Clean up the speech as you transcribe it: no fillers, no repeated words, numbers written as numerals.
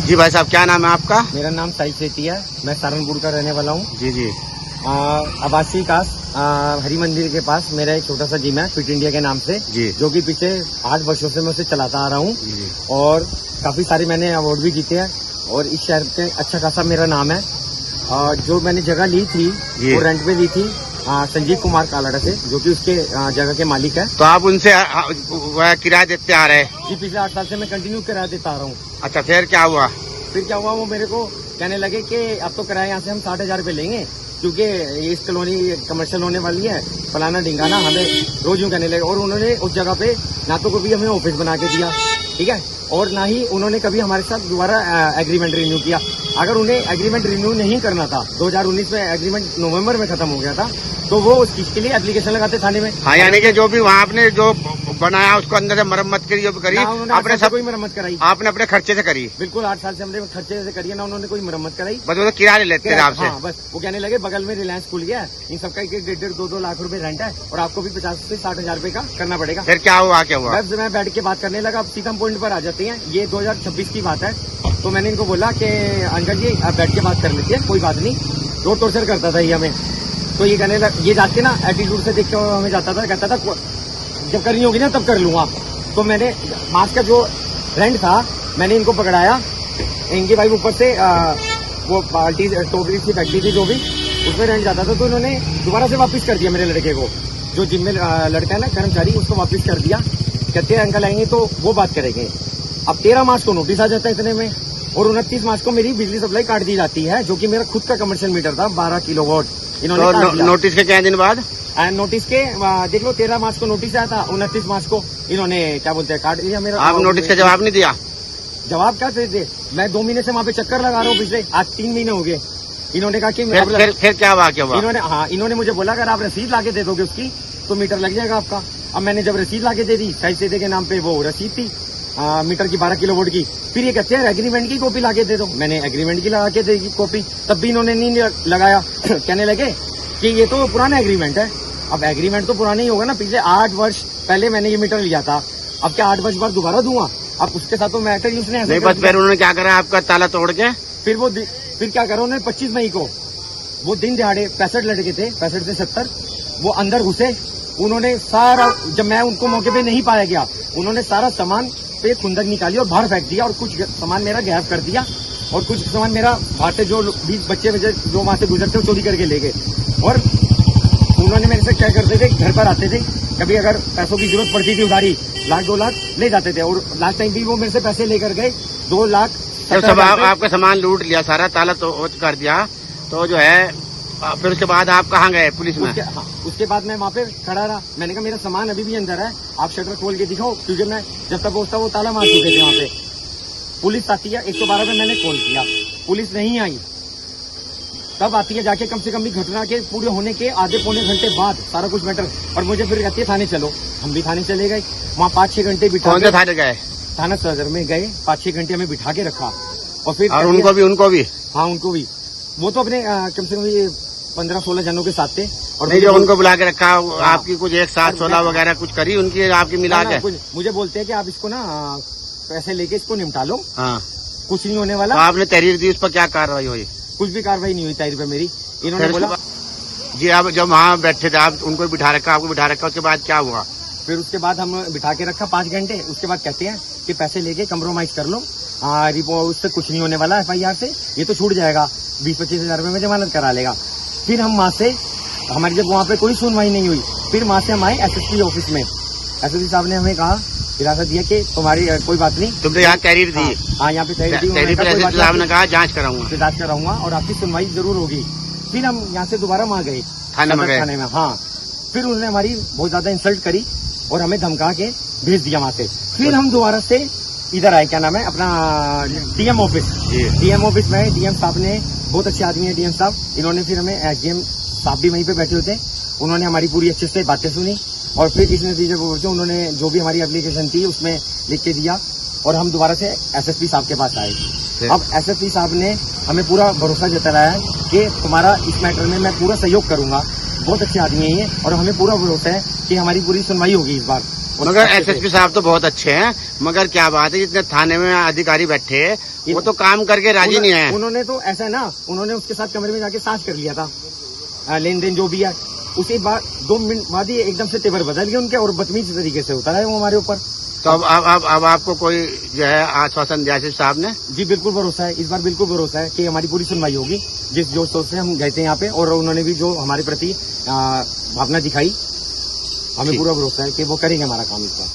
जी भाई साहब, क्या नाम है आपका? मेरा नाम साई सेठी है, मैं सहारनपुर का रहने वाला हूँ। जी जी। आवासी कास हरि मंदिर के पास मेरा एक छोटा सा जिम है, फिट इंडिया के नाम से जी, जो कि पीछे 8 वर्षों से मैं उसे चलाता आ रहा हूँ और काफी सारे मैंने अवार्ड भी जीते हैं और इस शहर पे अच्छा खासा मेरा नाम है। जो मैंने जगह ली थी वो रेंट पे ली थी संजीव कुमार कालाडा से, जो कि उसके जगह के मालिक है। तो आप उनसे किराया देते आ रहे हैं? जी, पिछले 8 साल से मैं कंटिन्यू किराया देता आ रहा हूँ। अच्छा, फिर क्या हुआ? फिर क्या हुआ, वो मेरे को कहने लगे कि अब तो किराया यहाँ से हम 60,000 रुपये लेंगे, क्योंकि इस कॉलोनी कमर्शियल होने वाली है, फलाना ढिंगाना, हमें रोज यूँ कहने लगे। और उन्होंने उस जगह पे ना तो कभी हमें ऑफिस बना के दिया, ठीक है, और ना ही उन्होंने कभी हमारे साथ दोबारा एग्रीमेंट रिन्यू किया। अगर उन्हें एग्रीमेंट रिन्यू नहीं करना था, 2019 में एग्रीमेंट नवंबर में खत्म हो गया था, तो वो उस चीज के लिए एप्लीकेशन लगाते थाने में। हाँ, यानी कि जो भी वहाँ आपने जो बनाया उसको अंदर से मरम्मत करी, जो करी आपने सब कोई मरम्मत कराई? आपने अपने खर्चे से करी? बिल्कुल, 8 साल से हमने खर्चे से करी है ना, उन्होंने कोई मरम्मत कराई। बस वो किराया लेते थे आपसे? हाँ, बस वो कहने लगे बगल में रिलायंस खुल गया, इन सबका 1.5-2 लाख रुपए रेंट है और आपको भी 50 से 60,000 रुपए का करना पड़ेगा। फिर क्या हुआ? क्या हुआ? बस मैं बैठ के बात करने लगा। अब सीधा पॉइंट पर आ जाते हैं, ये 2026 की बात है। तो मैंने इनको बोला कि अंकल जी आप बैठ के बात कर लेते हैं, कोई बात नहीं। रोड टॉर्चर करता था ये हमें, तो ये कहने लगा, ये जाके ना एटीट्यूड से देख के हमें जाता था, कहता था जब करनी होगी ना तब कर लूंगा। तो मैंने मास्क का जो रेंट था मैंने इनको पकड़ाया, इनके भाई ऊपर से वो बाल्टी टोकरी सी फैक्ट्री थी जो भी, उसमें रेंट जाता था, तो इन्होंने दोबारा से वापस कर दिया मेरे लड़के को, जो जिम में लड़का है ना कर्मचारी, उसको वापस कर दिया। कहते हैं अंकल आएंगे तो वो बात करेंगे। अब 13 मार्च को नोटिस आ जाता है इतने में, और 29 मार्च को मेरी बिजली सप्लाई काट दी जाती है, जो कि मेरा खुद का कमर्शियल मीटर था 12 किलोवाट। इन्होंने नोटिस के क्या दिन बाद? नोटिस के देख लो, 13 मार्च को नोटिस आया था, 29 मार्च को इन्होंने क्या बोलते हैं काट दिया मेरा। आप नोटिस का जवाब नहीं दिया? जवाब क्या दे? मैं 2 महीने से वहाँ पे चक्कर लगा रहा हूँ, पिछले आज 3 महीने हो गए। इन्होंने कहा कि फिर क्या हुआ? क्या हुआ? इन्होंने मुझे बोला अगर आप रसीद लाके दे दोगे उसकी तो मीटर लग जाएगा आपका। अब मैंने जब रसीद लाके दे दी, साइड से के नाम पे वो रसीद थी मीटर की 12 किलोवाट की, फिर ये कहते हैं एग्रीमेंट की कॉपी लाके दे दो। मैंने एग्रीमेंट की लगा के दे दी कॉपी, तब भी इन्होंने नहीं लगाया। कहने लगे कि ये तो पुराना एग्रीमेंट है। अब एग्रीमेंट तो पुराना ही होगा ना, पिछले 8 वर्ष पहले मैंने ये मीटर लिया था, अब क्या 8 वर्ष बाद दोबारा दूंगा? अब उसके साथ तो मैटर उसने नहीं, बस फिर उन्होंने क्या करा आपका ताला तोड़ के? फिर क्या करा उन्होंने, 25 मई को वो दिन दिहाड़े 65 लड़के थे, 65 से 70, वो अंदर घुसे। उन्होंने सारा, जब मैं उनको मौके पे नहीं पाया गया, उन्होंने सारा सामान पे खुंदक निकाली और बाहर फेंक दिया, और कुछ सामान मेरा गैप कर दिया, और कुछ सामान मेरा बाहर से जो 20 बच्चे जो वहां से गुजरते चोरी करके ले गए। और उन्होंने मेरे से क्या करते थे, घर पर आते थे, कभी अगर पैसों की जरूरत पड़ती थी उधारी, 1-2 लाख ले जाते थे, और लास्ट टाइम भी वो मेरे से पैसे लेकर गए 2 लाख। सब आपका सामान लूट लिया, सारा ताला तो कर दिया, तो जो है फिर उसके बाद आप कहाँ गए? पुलिस में? उसके बाद मैं वहाँ पे खड़ा रहा। मैंने कहा मेरा सामान अभी भी अंदर है, आप शटर खोल के दिखाओ, क्योंकि मैं जब तक पहुंचता वो ताला मार चुके थे वहाँ पे। पुलिस आती है, 112 पे मैंने कॉल किया, पुलिस नहीं आई। तब आती है जाके, कम से कम भी घटना के पूरे होने के आधे पौने घंटे बाद सारा कुछ मैटर, और मुझे फिर कहती है थाने चलो। हम भी थाने चले गए, वहाँ 5-6 घंटे बिठा। कौन से थाने गए? थाना सदर में गए, 5-6 घंटे हमें बिठा के रखा, और फिर उनको भी? हाँ, उनको भी। वो तो अपने कम से कम 15-16 जनों के साथ थे, और नहीं, जो उनको बुला के रखा, आपकी कुछ 1-7-16 वगैरह कुछ करी उनकी, आपकी मिला के? मुझे बोलते हैं कि आप इसको ना पैसे लेके इसको निपटा लो। हाँ, कुछ नहीं होने वाला। तो आपने तहरीर दी, उस पर क्या कार्रवाई हुई? कुछ भी कार्रवाई नहीं हुई तहरीर पे मेरी। इन्होंने बोला जी, आप जब वहाँ बैठे थे, आप उनको बिठा रखा, आपको बिठा रखा, उसके बाद क्या हुआ? फिर उसके बाद हम बिठा के रखा 5 घंटे, उसके बाद कहते हैं कि पैसे लेके कम्प्रोमाइज कर लो, रिपोर्ट उससे कुछ नहीं होने वाला, FIR से ये तो छूट जाएगा, 20-25 हजार रुपये में जमानत करा लेगा। फिर हम वहाँ से, हमारी जब वहाँ पे कोई सुनवाई नहीं हुई, फिर वहाँ से हम आए SSP ऑफिस में। SSP साहब ने हमें कहा, हिरासत दिया कि तुम्हारी कोई बात नहीं, तुमने यहाँ तहरीर दी? हाँ, यहाँ पे तहरीर दी। SSP साहब ने कहा जांच कराऊंगा और आपकी सुनवाई जरूर होगी। फिर हम यहाँ से दोबारा वहाँ गए थाने में। हाँ, फिर उन्होंने हमारी बहुत ज्यादा इंसल्ट करी और हमें धमका के भेज दिया वहाँ से। फिर हम दोबारा से इधर आए, क्या नाम है अपना, DM ऑफिस। DM ऑफिस में DM साहब ने, बहुत अच्छे आदमी है DM साहब, इन्होंने फिर हमें, SDM साहब भी वहीं पे बैठे होते, उन्होंने हमारी पूरी अच्छे से बातें सुनी, और फिर इस नतीजे पर उन्होंने जो भी हमारी एप्लीकेशन थी उसमें लिख के दिया, और हम दोबारा से SSP साहब के पास आए। अब SSP साहब ने हमें पूरा भरोसा जताया है कि तुम्हारा इस मैटर में मैं पूरा सहयोग करूंगा, बहुत अच्छे आदमी है ये, और हमें पूरा भरोसा है कि हमारी पूरी सुनवाई होगी इस बार। मगर एसएसपी साहब तो बहुत अच्छे हैं, मगर क्या बात है जितने थाने में अधिकारी बैठे हैं वो तो काम करके राजी नहीं है। उन्होंने तो ऐसा है ना, उन्होंने उसके साथ कमरे में जाके साथ कर लिया था लेन देन जो भी है। उसी बाद 2 मिनट बाद ही एकदम से तेवर बदल गए उनके और बदतमीज तरीके से उतरा है वो हमारे ऊपर। तो अब आपको कोई जो है आश्वासन दिया एसएसपी साहब ने? जी बिल्कुल भरोसा है, इस बार बिल्कुल भरोसा है कि हमारी पूरी सुनवाई होगी। जिस जोश सोच से हम गए थे यहाँ पे और उन्होंने भी जो हमारे प्रति भावना दिखाई, हमें पूरा भरोसा है कि वो करेंगे हमारा काम इस बार।